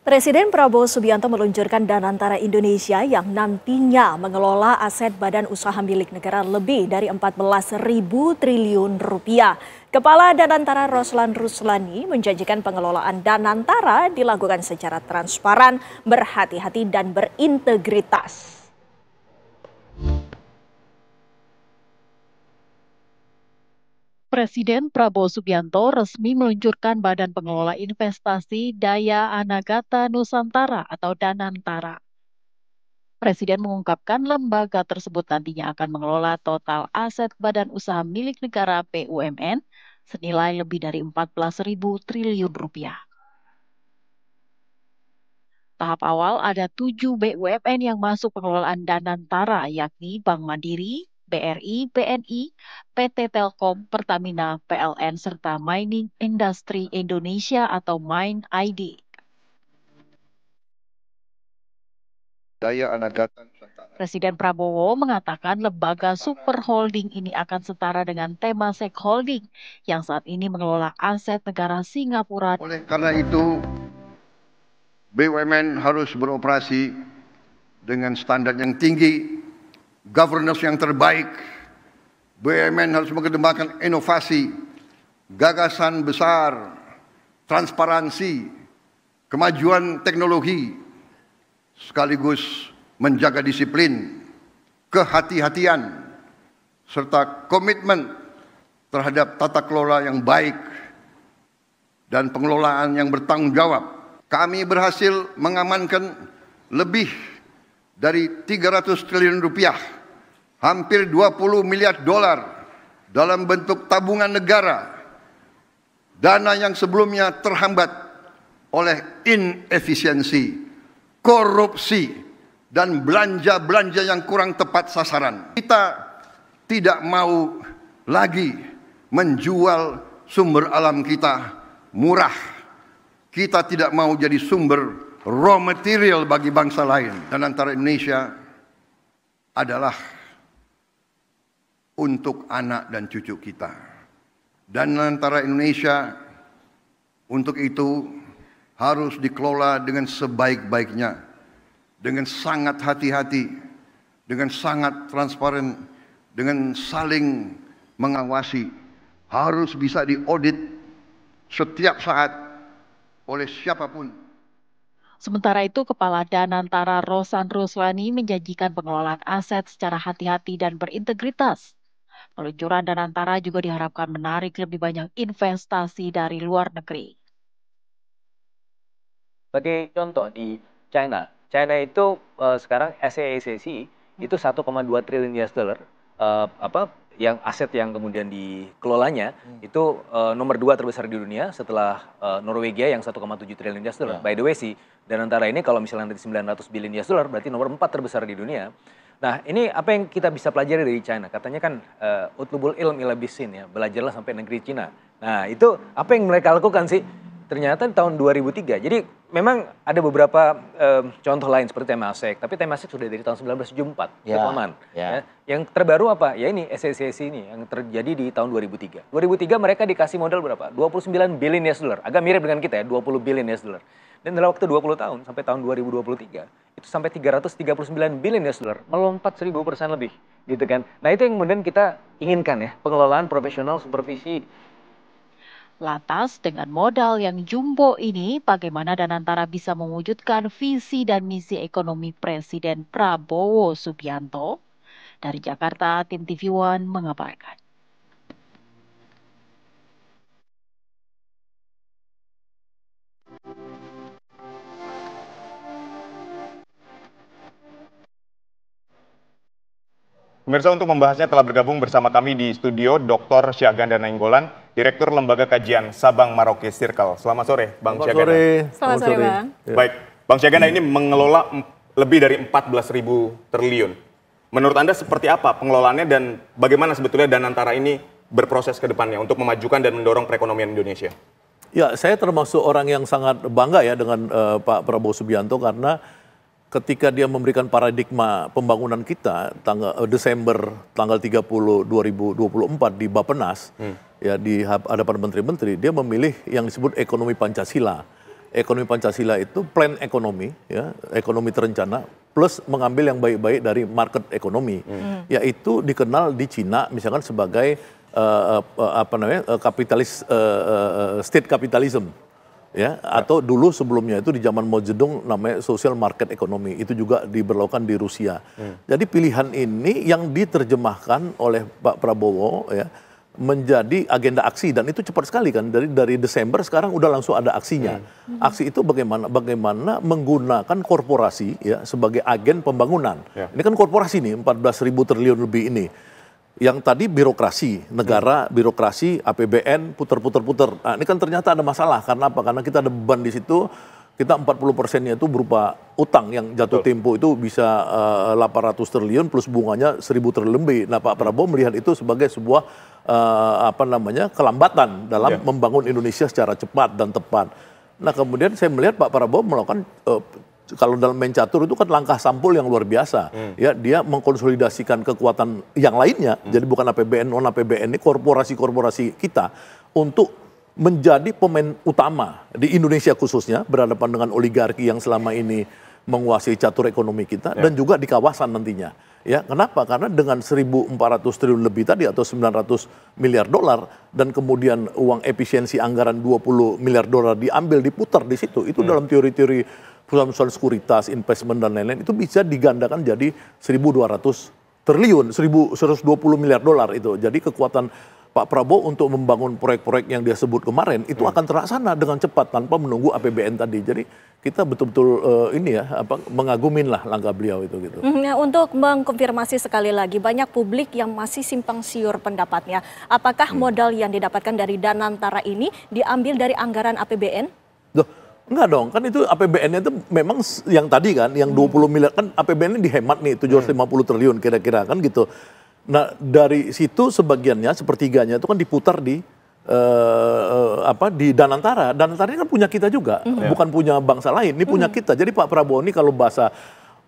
Presiden Prabowo Subianto meluncurkan Danantara Indonesia yang nantinya mengelola aset badan usaha milik negara lebih dari 14.000 triliun rupiah. Kepala Danantara Roslan Ruslani menjanjikan pengelolaan Danantara dilakukan secara transparan, berhati-hati dan berintegritas. Presiden Prabowo Subianto resmi meluncurkan Badan Pengelola Investasi Daya Anagata Nusantara atau Danantara. Presiden mengungkapkan lembaga tersebut nantinya akan mengelola total aset badan usaha milik negara BUMN senilai lebih dari 14.000 triliun rupiah. Tahap awal ada 7 BUMN yang masuk pengelolaan Danantara, yakni Bank Mandiri, BRI, BNI, PT Telkom, Pertamina, PLN, serta Mining Industry Indonesia atau MIND ID. Daya Anagata Nusantara. Presiden Prabowo mengatakan lembaga super holding ini akan setara dengan Temasek Holding yang saat ini mengelola aset negara Singapura. Oleh karena itu, BUMN harus beroperasi dengan standar yang tinggi, governance yang terbaik. BUMN harus mengedepankan inovasi, gagasan besar, transparansi, kemajuan teknologi, sekaligus menjaga disiplin, kehati-hatian, serta komitmen terhadap tata kelola yang baik dan pengelolaan yang bertanggung jawab. Kami berhasil mengamankan lebih dari 300 triliun rupiah, hampir 20 miliar dolar dalam bentuk tabungan negara, dana yang sebelumnya terhambat oleh inefisiensi, korupsi, dan belanja-belanja yang kurang tepat sasaran. Kita tidak mau lagi menjual sumber alam kita murah. Kita tidak mau jadi sumber raw material bagi bangsa lain. Dan antara Indonesia adalah untuk anak dan cucu kita. Dan antara Indonesia untuk itu harus dikelola dengan sebaik-baiknya, dengan sangat hati-hati, dengan sangat transparan, dengan saling mengawasi, harus bisa diaudit setiap saat oleh siapapun. Sementara itu, Kepala Danantara Roslan Ruslani menjanjikan pengelolaan aset secara hati-hati dan berintegritas. Peluncuran Danantara juga diharapkan menarik lebih banyak investasi dari luar negeri. Sebagai contoh di China itu sekarang SAICC itu 1,2 triliun US dollar yang aset yang kemudian dikelolanya itu nomor 2 terbesar di dunia setelah Norwegia yang 1,7 triliun US dollar. By the way sih, dan antara ini kalau misalnya nanti 900 billion US dollar berarti nomor 4 terbesar di dunia. Nah, ini apa yang kita bisa pelajari dari China? Katanya kan utlubul ilm ila bisin ya, belajarlah sampai negeri Cina. Nah, itu apa yang mereka lakukan sih? Ternyata di tahun 2003. Jadi memang ada beberapa contoh lain seperti Temasek, tapi Temasek sudah dari tahun 1974, cukup aman. Ya. Yang terbaru apa? Ya ini SAICC ini yang terjadi di tahun 2003. 2003 mereka dikasih modal berapa? 29 billion US dollar. Agak mirip dengan kita ya, 20 billion US dollar. Dan dalam waktu 20 tahun sampai tahun 2023 itu sampai 339 billion US dollar, melompat 1000% lebih, gitu kan. Nah, itu yang kemudian kita inginkan ya, pengelolaan profesional, supervisi. Lantas, dengan modal yang jumbo ini, bagaimana Danantara bisa mewujudkan visi dan misi ekonomi Presiden Prabowo Subianto? Dari Jakarta, tim TV One mengabarkan. Pemirsa, untuk membahasnya telah bergabung bersama kami di studio Dr. Syahganda Nainggolan, Direktur Lembaga Kajian Sabang Merauke Circle. Selamat sore, Bang Syahganda. Selamat sore, Bang. Baik, Bang Syahganda ini mengelola lebih dari 14.000 triliun. Menurut Anda seperti apa pengelolaannya dan bagaimana sebetulnya Danantara ini berproses ke depannya untuk memajukan dan mendorong perekonomian Indonesia? Ya, saya termasuk orang yang sangat bangga ya dengan Pak Prabowo Subianto karena ketika dia memberikan paradigma pembangunan kita Desember tanggal 30 2024 di Bappenas ya di hadapan menteri-menteri, dia memilih yang disebut ekonomi Pancasila ekonomi Pancasila itu plan ekonomi, ya, ekonomi terencana, plus mengambil yang baik-baik dari market ekonomi, yaitu dikenal di Cina misalkan sebagai kapitalis state capitalism, ya, atau dulu sebelumnya itu di zaman Mao Zedong namanya social market economy, itu juga diberlakukan di Rusia. Jadi pilihan ini yang diterjemahkan oleh Pak Prabowo, ya, menjadi agenda aksi, dan itu cepat sekali kan, dari Desember sekarang udah langsung ada aksinya. Aksi itu bagaimana menggunakan korporasi, ya, sebagai agen pembangunan. Ini kan korporasi nih, 14.000 triliun lebih ini. Yang tadi birokrasi negara, birokrasi APBN puter. Nah, ini kan ternyata ada masalah karena apa? Karena kita ada beban di situ. Kita 40%-nya itu berupa utang yang jatuh tempo itu bisa 800 triliun plus bunganya 1.000 triliun lebih. Nah, Pak Prabowo melihat itu sebagai sebuah kelambatan dalam membangun Indonesia secara cepat dan tepat. Nah, kemudian saya melihat Pak Prabowo melakukan kalau dalam main catur itu kan langkah sampul yang luar biasa. Ya, dia mengkonsolidasikan kekuatan yang lainnya. Jadi bukan APBN, non APBN, ini korporasi-korporasi kita untuk menjadi pemain utama di Indonesia khususnya, berhadapan dengan oligarki yang selama ini menguasai catur ekonomi kita, dan juga di kawasan nantinya. Ya, kenapa? Karena dengan 1.400 triliun lebih tadi atau 900 miliar dolar, dan kemudian uang efisiensi anggaran 20 miliar dolar diambil, diputar di situ, itu dalam teori-teori perusahaan sekuritas, investment dan lain-lain, itu bisa digandakan jadi 1.200 triliun, 1.120 miliar dolar itu. Jadi kekuatan Pak Prabowo untuk membangun proyek-proyek yang dia sebut kemarin itu akan terlaksana dengan cepat tanpa menunggu APBN tadi. Jadi kita betul-betul mengagumin lah langkah beliau itu gitu. Untuk mengkonfirmasi sekali lagi, banyak publik yang masih simpang siur pendapatnya. Apakah modal yang didapatkan dari Danantara ini diambil dari anggaran APBN? Duh, enggak dong, kan itu APBN-nya itu memang yang tadi kan, yang 20 miliar kan APBN-nya dihemat nih 750 triliun kira-kira kan gitu. Nah, dari situ sebagiannya, sepertiganya itu kan diputar di Danantara. Danantara ini kan punya kita juga, bukan punya bangsa lain, ini punya kita. Jadi Pak Prabowo ini kalau bahasa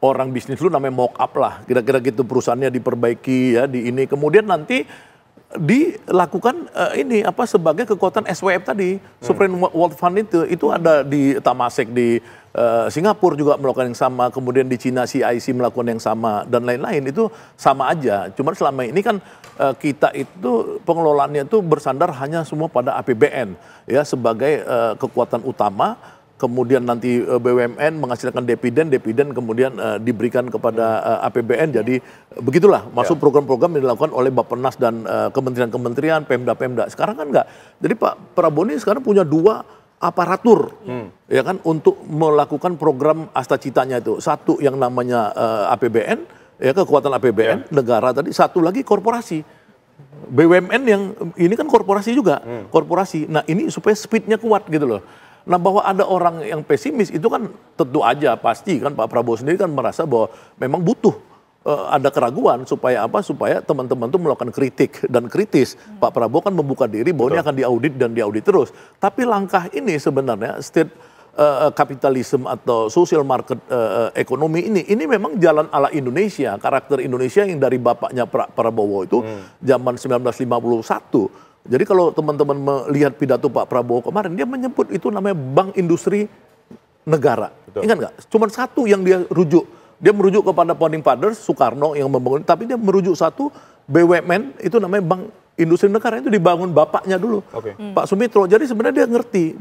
orang bisnis dulu namanya mock up lah, kira-kira gitu, perusahaannya diperbaiki ya, di ini. Kemudian nanti dilakukan sebagai kekuatan SWF tadi, Sovereign Wealth Fund itu ada di Temasek di Singapura juga melakukan yang sama, kemudian di Cina CIC melakukan yang sama, dan lain-lain itu sama aja. Cuma selama ini kan kita itu pengelolaannya itu bersandar hanya semua pada APBN ya sebagai kekuatan utama. Kemudian nanti BUMN menghasilkan dividen kemudian diberikan kepada APBN. Jadi begitulah masuk program-program yang dilakukan oleh Bappenas dan kementerian-kementerian, Pemda. Sekarang kan enggak. Jadi Pak Prabowo ini sekarang punya dua aparatur ya kan untuk melakukan program Astacitanya itu. Satu yang namanya APBN, ya kekuatan APBN negara tadi, satu lagi korporasi. BUMN yang ini kan korporasi juga, korporasi. Nah, ini supaya speednya kuat gitu loh. Nah, bahwa ada orang yang pesimis itu kan tentu aja pasti kan Pak Prabowo sendiri kan merasa bahwa memang butuh ada keraguan supaya apa? Supaya teman-teman itu melakukan kritik dan kritis. Pak Prabowo kan membuka diri bahwa ini akan diaudit dan diaudit terus. Tapi langkah ini sebenarnya state kapitalisme atau social market ekonomi ini memang jalan ala Indonesia, karakter Indonesia yang dari bapaknya Prabowo itu zaman 1951. Jadi kalau teman-teman melihat pidato Pak Prabowo kemarin, dia menyebut itu namanya Bank Industri Negara. Betul. Ingat nggak? Cuma satu yang dia rujuk. Dia merujuk kepada Founding Fathers, Soekarno yang membangun, tapi dia merujuk satu BUMN, itu namanya Bank Industri Negara, itu dibangun bapaknya dulu, Pak Sumitro. Jadi sebenarnya dia ngerti,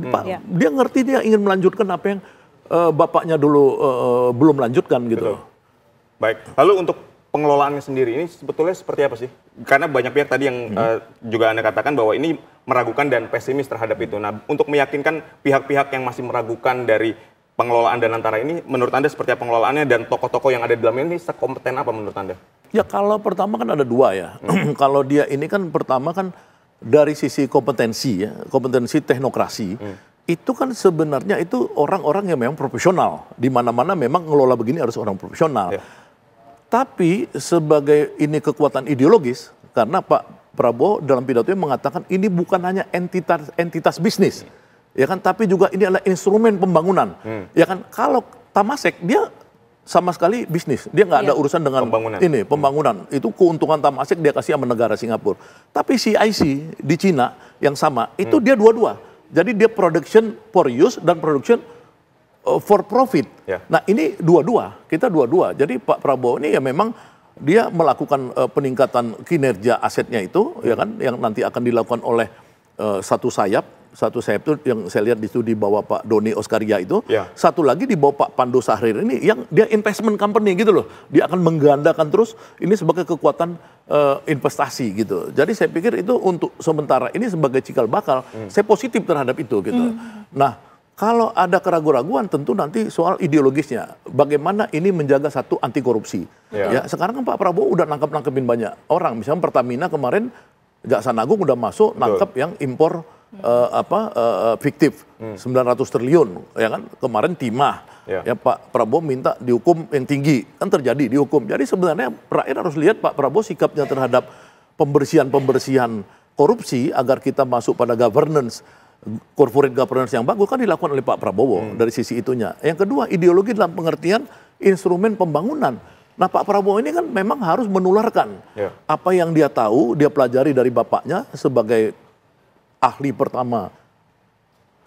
dia ngerti, dia ingin melanjutkan apa yang bapaknya dulu belum lanjutkan gitu. Betul. Baik, lalu untuk pengelolaannya sendiri ini sebetulnya seperti apa sih? Karena banyak pihak tadi yang juga Anda katakan bahwa ini meragukan dan pesimis terhadap itu. Nah, untuk meyakinkan pihak-pihak yang masih meragukan dari pengelolaan Danantara ini, menurut Anda seperti apa pengelolaannya dan tokoh-tokoh yang ada di dalamnya ini sekompeten apa menurut Anda? Ya kalau pertama kan ada dua ya. Kalau dia ini kan pertama kan dari sisi kompetensi ya, kompetensi teknokrasi. Itu kan sebenarnya itu orang-orang yang memang profesional. Di mana-mana memang ngelola begini harus orang profesional. Tapi sebagai ini kekuatan ideologis, karena Pak Prabowo dalam pidatonya mengatakan ini bukan hanya entitas bisnis, ya kan, tapi juga ini adalah instrumen pembangunan, ya kan. Kalau Temasek dia sama sekali bisnis, dia nggak ada urusan dengan pembangunan. Itu keuntungan Temasek dia kasih sama negara Singapura. Tapi CIC di Cina yang sama itu dia dua-dua Jadi dia production for use dan production for profit. Ya. Nah ini kita dua-dua. Jadi Pak Prabowo ini ya memang dia melakukan peningkatan kinerja asetnya itu, ya kan, yang nanti akan dilakukan oleh satu sayap itu yang saya lihat di bawah Pak Doni Oskaria itu, satu lagi di bawah Pak Pandu Sahrir ini yang dia investment company gitu loh, dia akan menggandakan terus ini sebagai kekuatan investasi gitu. Jadi saya pikir itu untuk sementara ini sebagai cikal bakal, saya positif terhadap itu gitu. Nah kalau ada keraguan-raguan tentu nanti soal ideologisnya, bagaimana ini menjaga satu anti korupsi. Ya sekarang kan Pak Prabowo udah nangkep-nangkepin banyak orang, misalnya Pertamina kemarin Jaksa Agung udah masuk nangkep yang impor fiktif 900 triliun ya kan, kemarin timah ya Pak Prabowo minta dihukum yang tinggi, kan terjadi dihukum. Jadi sebenarnya rakyat harus lihat Pak Prabowo sikapnya terhadap pembersihan korupsi agar kita masuk pada corporate governance yang bagus kan dilakukan oleh Pak Prabowo dari sisi itunya. Yang kedua ideologi dalam pengertian instrumen pembangunan. Nah Pak Prabowo ini kan memang harus menularkan apa yang dia tahu, dia pelajari dari bapaknya sebagai ahli pertama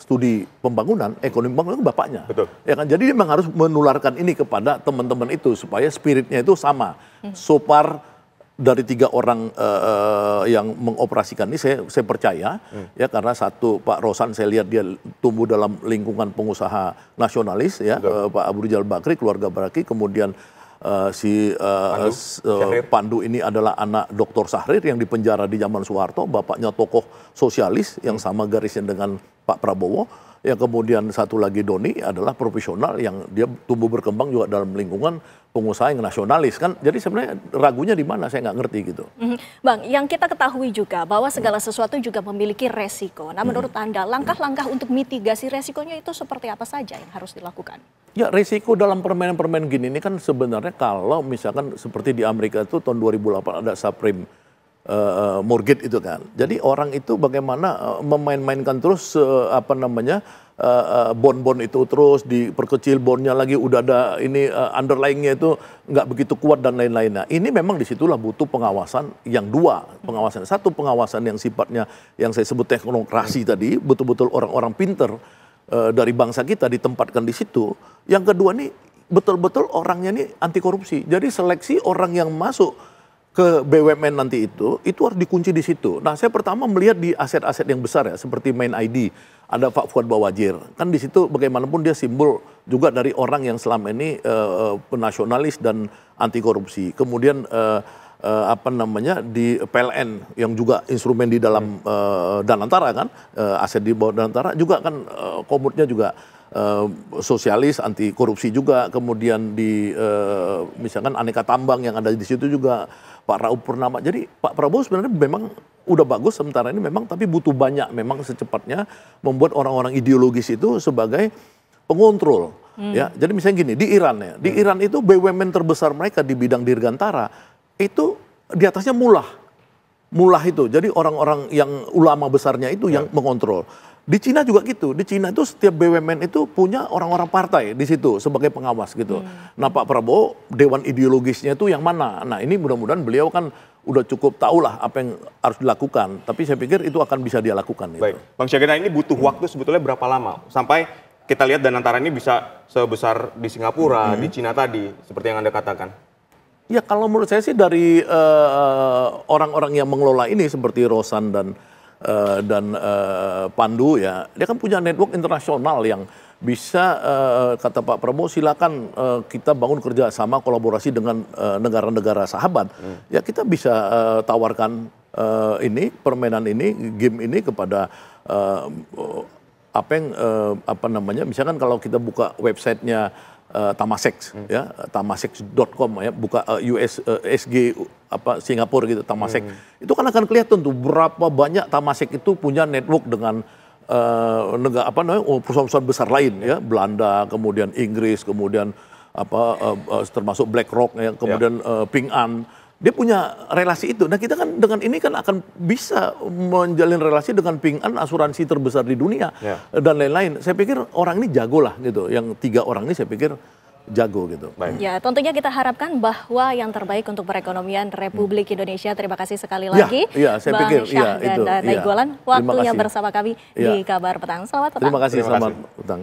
studi pembangunan, ekonomi pembangunan bapaknya. Betul. Ya kan, jadi dia memang harus menularkan ini kepada teman-teman itu supaya spiritnya itu sama. So far dari 3 orang yang mengoperasikan ini saya percaya ya, karena satu Pak Rosan saya lihat dia tumbuh dalam lingkungan pengusaha nasionalis ya, Pak Abu Rizal Bakri, keluarga Bakri, kemudian Pandu ini adalah anak Dr. Sahrir yang dipenjara di zaman Soeharto, bapaknya tokoh sosialis yang sama garisnya dengan Pak Prabowo. Yang kemudian satu lagi Doni adalah profesional yang dia tumbuh berkembang juga dalam lingkungan pengusaha yang nasionalis kan. Jadi sebenarnya ragunya di mana saya nggak ngerti gitu. Bang, yang kita ketahui juga bahwa segala sesuatu juga memiliki resiko. Nah menurut Anda langkah-langkah untuk mitigasi resikonya itu seperti apa saja yang harus dilakukan? Ya resiko dalam permainan-permainan gini ini kan sebenarnya kalau misalkan seperti di Amerika itu tahun 2008 ada subprime mortgage itu kan. Jadi orang itu bagaimana memain-mainkan terus bond-bond itu terus diperkecil, bondnya lagi udah ada ini underlying-nya itu nggak begitu kuat dan lain-lainnya. Ini memang disitulah butuh pengawasan yang dua. Pengawasan satu, pengawasan yang sifatnya yang saya sebut teknokrasi tadi, betul-betul orang-orang pinter dari bangsa kita ditempatkan di situ. Yang kedua nih betul-betul orangnya nih anti korupsi. Jadi seleksi orang yang masuk ke BUMN nanti itu harus dikunci di situ. Nah, saya pertama melihat di aset-aset yang besar ya, seperti Main ID, ada Pak Fuad Bawajir. Kan di situ bagaimanapun dia simbol juga dari orang yang selama ini penasionalis dan anti korupsi. Kemudian di PLN yang juga instrumen di dalam Danantara kan, aset di bawah Danantara juga kan komutnya juga sosialis, anti korupsi juga. Kemudian di misalkan aneka tambang yang ada di situ juga Pak Rauf Purnama. Jadi Pak Prabowo sebenarnya memang udah bagus sementara ini memang, tapi butuh banyak memang secepatnya membuat orang-orang ideologis itu sebagai pengontrol. Ya, jadi misalnya gini di Iran ya, di Iran itu BUMN terbesar mereka di bidang dirgantara itu di atasnya mullah itu. Jadi orang-orang yang ulama besarnya itu yang mengontrol. Di Cina juga gitu. Di Cina itu setiap BUMN itu punya orang-orang partai di situ sebagai pengawas gitu. Nah Pak Prabowo dewan ideologisnya itu yang mana? Nah ini mudah-mudahan beliau kan udah cukup tahu lah apa yang harus dilakukan. Tapi saya pikir itu akan bisa dia lakukan. Baik, gitu. Bang Syagenda, ini butuh waktu sebetulnya berapa lama sampai kita lihat Danantara ini bisa sebesar di Singapura, di Cina tadi, seperti yang Anda katakan? Ya kalau menurut saya sih dari orang-orang yang mengelola ini seperti Rosan dan Pandu ya, dia kan punya network internasional yang bisa kata Pak Prabowo silakan kita bangun kerjasama kolaborasi dengan negara-negara sahabat. Ya kita bisa tawarkan ini permainan ini, game ini kepada misalkan kalau kita buka websitenya Temasek ya, temasek.com ya, buka SG Singapura gitu, Temasek. Itu kan akan kelihatan tuh berapa banyak Temasek itu punya network dengan perusahaan-perusahaan besar lain ya, Belanda, kemudian Inggris, kemudian termasuk BlackRock ya, kemudian Ping An. Dia punya relasi itu. Nah kita kan dengan ini kan akan bisa menjalin relasi dengan Ping An, asuransi terbesar di dunia dan lain-lain. Saya pikir orang ini jago lah gitu. Yang 3 orang ini saya pikir jago gitu. Baik. Ya, tentunya kita harapkan bahwa yang terbaik untuk perekonomian Republik Indonesia. Terima kasih sekali Ya, lagi, iya, saya Bang pikir, iya, Syahgan itu, dan iya. Nainggolan, Terima waktunya kasih. bersama kami Iya. di Kabar Petang. Selamat petang. Terima kasih, Terima selamat kasih. petang.